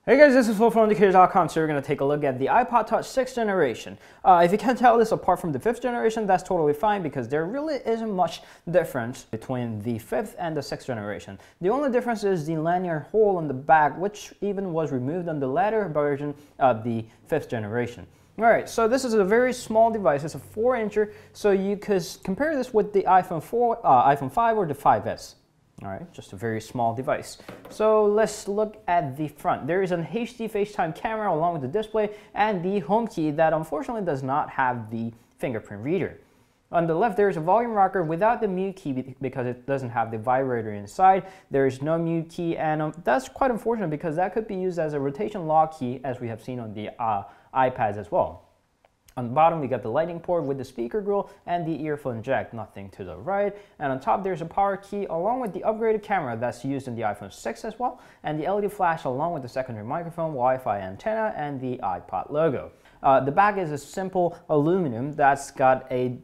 Hey guys, this is Phil from Indicator.com. So we're going to take a look at the iPod Touch 6th generation. If you can't tell this apart from the 5th generation, that's totally fine because there really isn't much difference between the 5th and the 6th generation. The only difference is the lanyard hole in the back, which even was removed on the latter version of the 5th generation. Alright, so this is a very small device. It's a 4-incher, so you could compare this with the iPhone 5 or the 5S. Alright, just a very small device. So let's look at the front. There is an HD FaceTime camera along with the display and the home key that unfortunately does not have the fingerprint reader. On the left, there is a volume rocker without the mute key because it doesn't have the vibrator inside. There is no mute key, and that's quite unfortunate because that could be used as a rotation lock key as we have seen on the iPads as well. On the bottom, we got the lightning port with the speaker grill and the earphone jack, nothing to the right. And on top, there's a power key along with the upgraded camera that's used in the iPhone 6 as well, and the LED flash along with the secondary microphone, Wi-Fi antenna, and the iPod logo. The back is a simple aluminum that's got a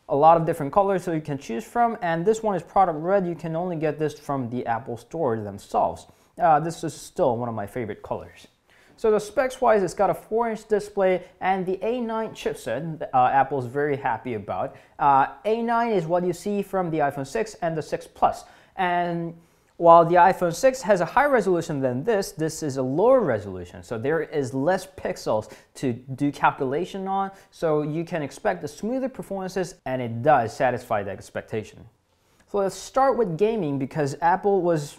lot of different colors so you can choose from, and this one is product red. You can only get this from the Apple Store themselves. This is still one of my favorite colors. So the specs wise, it's got a 4-inch display and the A9 chipset Apple's very happy about. A9 is what you see from the iPhone 6 and the 6 Plus. And while the iPhone 6 has a higher resolution than this is a lower resolution. So there is less pixels to do calculation on. So you can expect the smoother performances, and it does satisfy that expectation. So let's start with gaming because Apple was,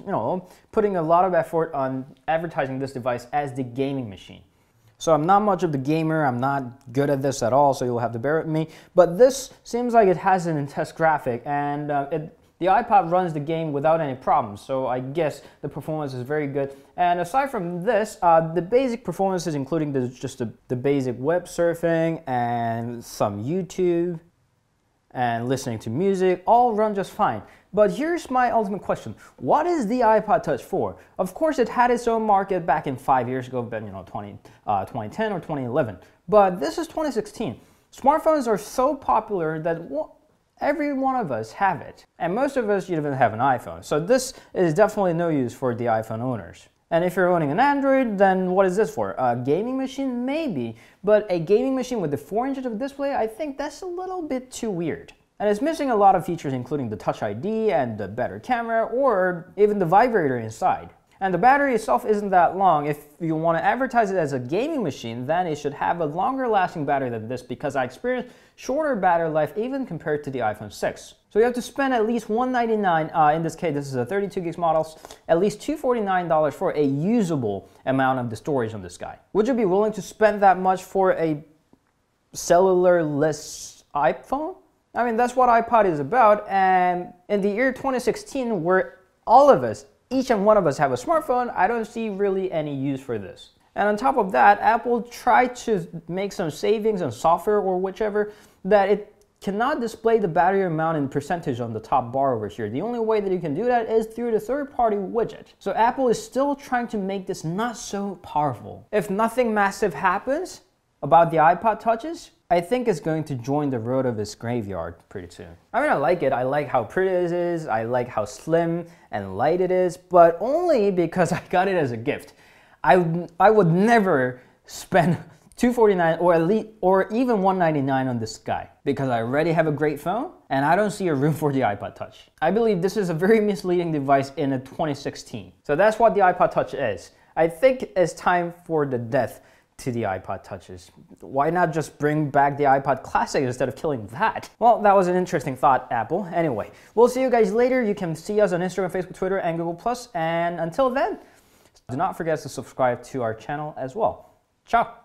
putting a lot of effort on advertising this device as the gaming machine. So I'm not much of the gamer, I'm not good at this at all, so you'll have to bear with me. But this seems like it has an intense graphic, and the iPod runs the game without any problems, so I guess the performance is very good. And aside from this, the basic performances, including the basic web surfing and some YouTube, and listening to music, all run just fine. But here's my ultimate question. What is the iPod Touch for? Of course, it had its own market back in 5 years ago, but 2010 or 2011. But this is 2016. Smartphones are so popular that every one of us have it. And most of us even have an iPhone. So this is definitely no use for the iPhone owners. And if you're owning an Android, then what is this for? A gaming machine? Maybe. But a gaming machine with the 4 inches of display, I think that's a little bit too weird. And it's missing a lot of features, including the Touch ID and the better camera, or even the vibrator inside. And the battery itself isn't that long. If you want to advertise it as a gaming machine, then it should have a longer lasting battery than this because I experienced shorter battery life even compared to the iPhone 6. So you have to spend at least $199, in this case this is a 32 gigs model, at least $249 for a usable amount of the storage on this guy. Would you be willing to spend that much for a cellular-less iPhone? I mean, that's what iPod is about, and in the year 2016 where all of us, each and one of us have a smartphone, I don't see really any use for this. And on top of that, Apple tried to make some savings on software or whichever that it cannot display the battery amount in percentage on the top bar over here. The only way that you can do that is through the third-party widget. So Apple is still trying to make this not so powerful. If nothing massive happens about the iPod Touches, I think it's going to join the road of its graveyard pretty soon. I mean, I like it. I like how pretty it is. I like how slim and light it is, but only because I got it as a gift. I would never spend $249 or even $199 on this guy because I already have a great phone and I don't see a room for the iPod Touch. I believe this is a very misleading device in 2016. So that's what the iPod Touch is. I think it's time for the death to the iPod Touches. Why not just bring back the iPod Classic instead of killing that? Well, that was an interesting thought, Apple. Anyway, we'll see you guys later. You can see us on Instagram, Facebook, Twitter, and Google+. And until then, do not forget to subscribe to our channel as well. Ciao!